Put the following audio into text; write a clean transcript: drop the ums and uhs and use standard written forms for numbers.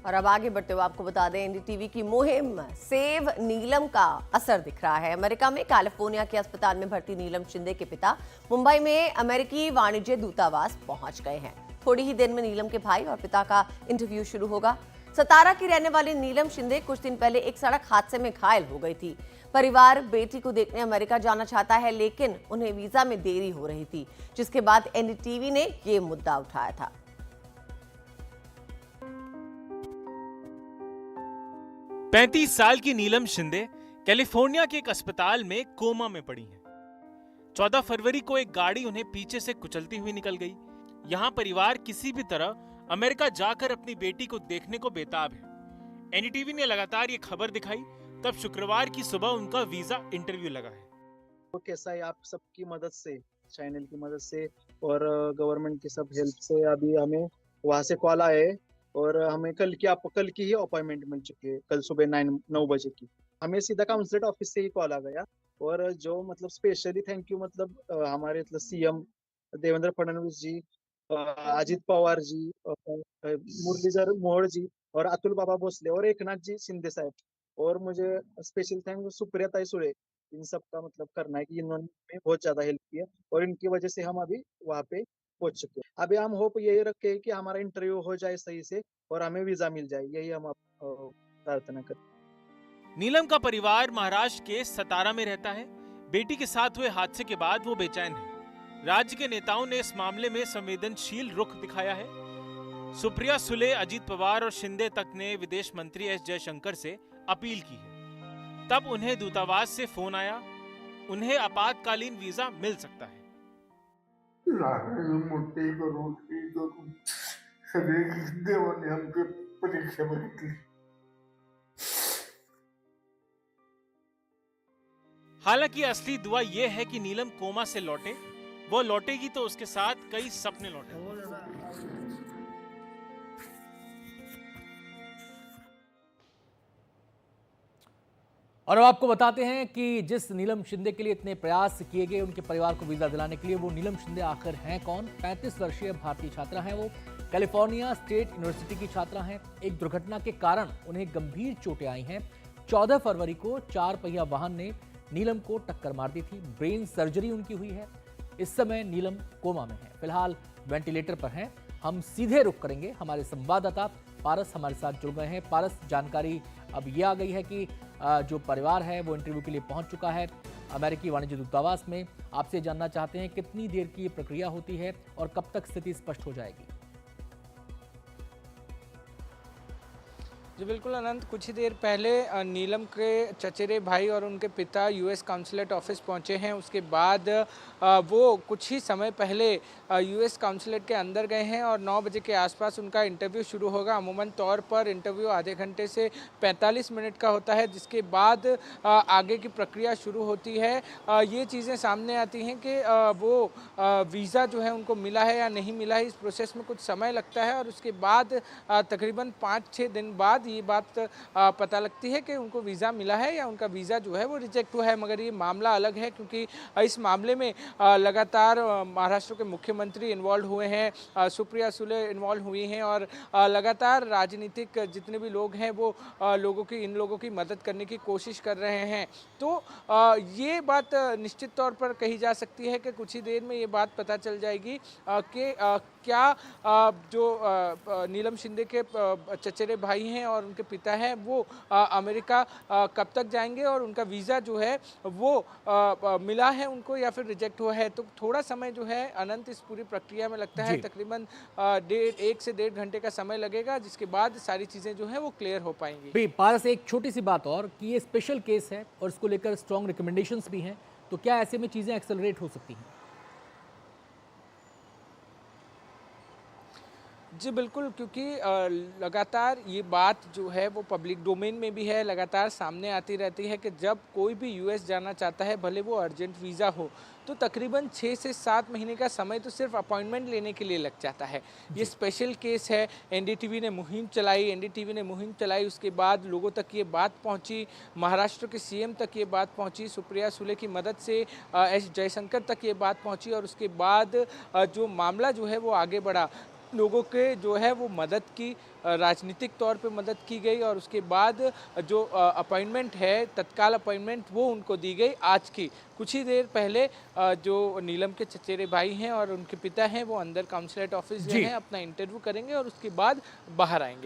और अब आगे बढ़ते हुए आपको बता दें, एनडीटीवी की मुहिम सेव नीलम का असर दिख रहा है। अमेरिका में कैलिफोर्निया के अस्पताल में भर्ती नीलम शिंदे के पिता मुंबई में अमेरिकी वाणिज्य दूतावास पहुंच गए हैं। थोड़ी ही देर में नीलम के भाई और पिता का इंटरव्यू शुरू होगा। सतारा की रहने वाली नीलम शिंदे कुछ दिन पहले एक सड़क हादसे में घायल हो गई थी। परिवार बेटी को देखने अमेरिका जाना चाहता है, लेकिन उन्हें वीजा में देरी हो रही थी, जिसके बाद एनडीटीवी ने ये मुद्दा उठाया था। 35 साल की नीलम शिंदे कैलिफोर्निया के एक अस्पताल में कोमा में पड़ी हैं। 14 फरवरी को एक गाड़ी उन्हें पीछे से कुचलती हुई निकल गई। यहाँ परिवार किसी भी तरह अमेरिका जाकर अपनी बेटी को देखने को बेताब है। एनडीटीवी ने लगातार ये खबर दिखाई, तब शुक्रवार की सुबह उनका वीजा इंटरव्यू लगा है। तो कैसा है, आप सबकी मदद से, चैनल की मदद से और गवर्नमेंट की सब हेल्प से अभी हमें वहाँ से कॉल आया है और हमें कल की ही अपॉइंटमेंट मिल चुकी है। कल सुबह 9 बजे की हमें सीधा काउंसलेट ऑफिस से ही कॉल आ गया। और जो मतलब स्पेशली थैंक यू मतलब हमारे मतलब सीएम देवेंद्र फडणवीस जी, अजित पवार जी, मुरलीधर मोहोळ जी और अतुल बाबा भोसले और एकनाथ जी शिंदे साहब, और मुझे स्पेशल थैंक सुप्रिया ताई सुळे, इन सब का मतलब करना है कि इन्होंने बहुत ज्यादा हेल्प की है और इनकी वजह से हम अभी वहाँ पे पहुंच चुके हैं। अभी हम होप यही रखे हैं कि हमारा इंटरव्यू हो जाए सही से और हमें वीजा मिल जाए, यही हम प्रार्थना करते हैं। नीलम का परिवार महाराष्ट्र के सतारा में रहता है। बेटी के साथ हुए हादसे के बाद वो बेचैन है। राज्य के नेताओं ने इस मामले में संवेदनशील रुख दिखाया है। सुप्रिया सुले, अजित पवार और शिंदे तक ने विदेश मंत्री एस जयशंकर से अपील की है। तब उन्हें दूतावास से फोन आया, उन्हें आपातकालीन वीजा मिल सकता है। देवाने आमची परीक्षा बघितली। हालांकि असली दुआ यह है कि नीलम कोमा से लौटे। वो लौटेगी तो उसके साथ कई सपने लौटे। और अब आपको बताते हैं कि जिस नीलम शिंदे के लिए इतने प्रयास किए गए उनके परिवार को वीजा दिलाने के लिए, वो नीलम शिंदे आखिर हैं कौन। 35 वर्षीय भारतीय छात्रा हैं वो। कैलिफोर्निया स्टेट यूनिवर्सिटी की छात्रा हैं। एक दुर्घटना के कारण उन्हें गंभीर चोटें आई हैं। 14 फरवरी को 4 पहिया वाहन ने नीलम को टक्कर मार दी थी। ब्रेन सर्जरी उनकी हुई है। इस समय नीलम कोमा में है, फिलहाल वेंटिलेटर पर हैं। हम सीधे रुख करेंगे, हमारे संवाददाता पारस हमारे साथ जुड़ गए हैं। पारस, जानकारी अब ये आ गई है कि जो परिवार है वो इंटरव्यू के लिए पहुंच चुका है अमेरिकी वाणिज्य दूतावास में। आपसे जानना चाहते हैं कितनी देर की ये प्रक्रिया होती है और कब तक स्थिति स्पष्ट हो जाएगी। जी बिल्कुल अनंत, कुछ ही देर पहले नीलम के चचेरे भाई और उनके पिता यूएस काउंसलेट ऑफिस पहुंचे हैं। उसके बाद वो कुछ ही समय पहले यूएस काउंसलेट के अंदर गए हैं और 9 बजे के आसपास उनका इंटरव्यू शुरू होगा। अमूमन तौर पर इंटरव्यू आधे घंटे से 45 मिनट का होता है, जिसके बाद आगे की प्रक्रिया शुरू होती है। ये चीज़ें सामने आती हैं कि वो वीज़ा जो है उनको मिला है या नहीं मिला है। इस प्रोसेस में कुछ समय लगता है और उसके बाद तकरीबन 5-6 दिन बाद ये बात पता लगती है कि उनको वीज़ा मिला है या उनका वीज़ा जो है वो रिजेक्ट हुआ है। मगर ये मामला अलग है क्योंकि इस मामले में लगातार महाराष्ट्र के मुख्यमंत्री इन्वॉल्व हुए हैं, सुप्रिया सुले इन्वॉल्व हुई हैं और लगातार राजनीतिक जितने भी लोग हैं वो इन लोगों की मदद करने की कोशिश कर रहे हैं। तो ये बात निश्चित तौर पर कही जा सकती है कि कुछ ही देर में ये बात पता चल जाएगी कि क्या जो नीलम शिंदे के चचेरे भाई हैं और उनके पिता हैं वो अमेरिका कब तक जाएंगे और उनका वीज़ा जो है वो मिला है उनको या फिर रिजेक्ट हुआ है। तो थोड़ा समय जो है अनंत इस पूरी प्रक्रिया में लगता है, तकरीबन 1 से 1.5 घंटे का समय लगेगा, जिसके बाद सारी चीज़ें जो है वो क्लियर हो पाएंगी। पारस, एक छोटी सी बात और कि ये स्पेशल केस है और इसको लेकर स्ट्रॉन्ग रिकमेंडेशंस भी हैं, तो क्या ऐसे में चीज़ें एक्सेलरेट हो सकती हैं? जी बिल्कुल, क्योंकि लगातार ये बात जो है वो पब्लिक डोमेन में भी है, लगातार सामने आती रहती है कि जब कोई भी यूएस जाना चाहता है, भले वो अर्जेंट वीज़ा हो, तो तकरीबन 6 से 7 महीने का समय तो सिर्फ अपॉइंटमेंट लेने के लिए लग जाता है। ये स्पेशल केस है। एनडीटीवी ने मुहिम चलाई, उसके बाद लोगों तक ये बात पहुंची, महाराष्ट्र के सीएम तक ये बात पहुंची, सुप्रिया सुले की मदद से एस जयशंकर तक ये बात पहुंची और उसके बाद जो मामला जो है वो आगे बढ़ा। लोगों के जो है वो मदद की, राजनीतिक तौर पे मदद की गई और उसके बाद जो अपॉइंटमेंट है, तत्काल अपॉइंटमेंट वो उनको दी गई आज की। कुछ ही देर पहले जो नीलम के चचेरे भाई हैं और उनके पिता हैं वो अंदर काउंसलेट ऑफिस जो जी। है अपना इंटरव्यू करेंगे और उसके बाद बाहर आएंगे।